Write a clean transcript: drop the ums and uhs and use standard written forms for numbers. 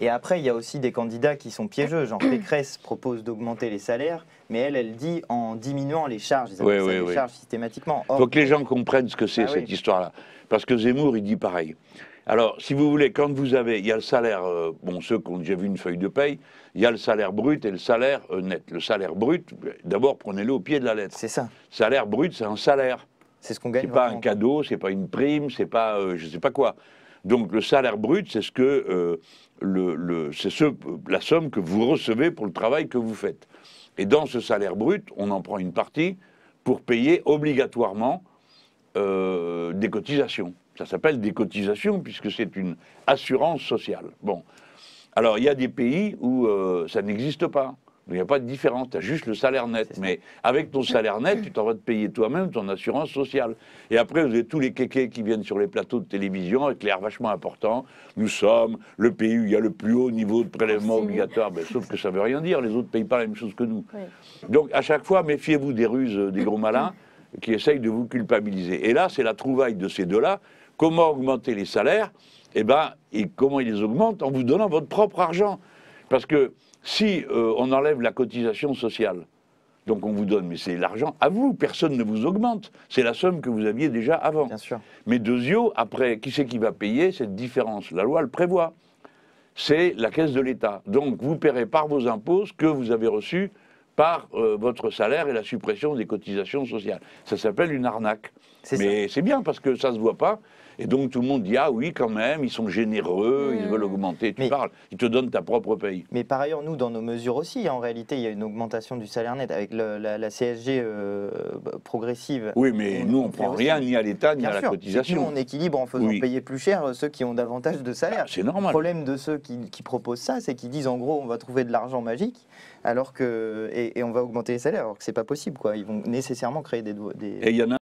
Et après, il y a aussi des candidats qui sont piégeux. Genre Pécresse propose d'augmenter les salaires, mais elle dit en diminuant les charges. Ils appellent ça des charges systématiquement. Il faut que les gens comprennent ce que c'est cette histoire-là. Parce que Zemmour, il dit pareil. Alors, si vous voulez, quand vous avez, il y a le salaire, bon, ceux qui ont déjà vu une feuille de paye, il y a le salaire brut et le salaire net. Le salaire brut, d'abord, prenez-le au pied de la lettre. C'est ça. Salaire brut, c'est un salaire. C'est ce qu'on gagne. C'est pas un cadeau, c'est pas une prime, c'est pas, je sais pas quoi. Donc, le salaire brut, c'est ce que la somme que vous recevez pour le travail que vous faites. Et dans ce salaire brut, on en prend une partie pour payer obligatoirement des cotisations. Ça s'appelle des cotisations puisque c'est une assurance sociale. Bon. Alors, il y a des pays où ça n'existe pas. Il n'y a pas de différence, tu as juste le salaire net. Mais avec ton salaire net, tu t'en vas te payer toi-même ton assurance sociale. Et après, vous avez tous les kékés qui viennent sur les plateaux de télévision avec l'air vachement important. Nous sommes le pays où il y a le plus haut niveau de prélèvement obligatoire. Ben, sauf que ça ne veut rien dire, les autres ne payent pas la même chose que nous. Oui. Donc, à chaque fois, méfiez-vous des ruses des gros malins qui essayent de vous culpabiliser. Et là, c'est la trouvaille de ces deux-là. Comment augmenter les salaires? Eh ben, et comment ils les augmentent? En vous donnant votre propre argent. Parce que si on enlève la cotisation sociale, donc on vous donne, mais c'est l'argent à vous, personne ne vous augmente. C'est la somme que vous aviez déjà avant. Bien sûr. Mais deuxièmement, après, qui c'est qui va payer cette différence? La loi le prévoit. C'est la caisse de l'État. Donc vous paierez par vos impôts ce que vous avez reçu par votre salaire et la suppression des cotisations sociales. Ça s'appelle une arnaque. Mais c'est bien parce que ça ne se voit pas. Et donc tout le monde dit « Ah oui, quand même, ils sont généreux, ils veulent augmenter. » Tu parles, ils te donnent ta propre paye. Mais par ailleurs, nous, dans nos mesures aussi, en réalité, il y a une augmentation du salaire net avec la CSG progressive. Oui, mais nous, on ne prend rien ni à l'État ni à la cotisation. Nous, on équilibre en faisant payer plus cher ceux qui ont davantage de salaire. C'est normal. Le problème de ceux qui proposent ça, c'est qu'ils disent en gros, on va trouver de l'argent magique alors que, et on va augmenter les salaires, alors que ce n'est pas possible, quoi. Ils vont nécessairement créer des... Et il y en a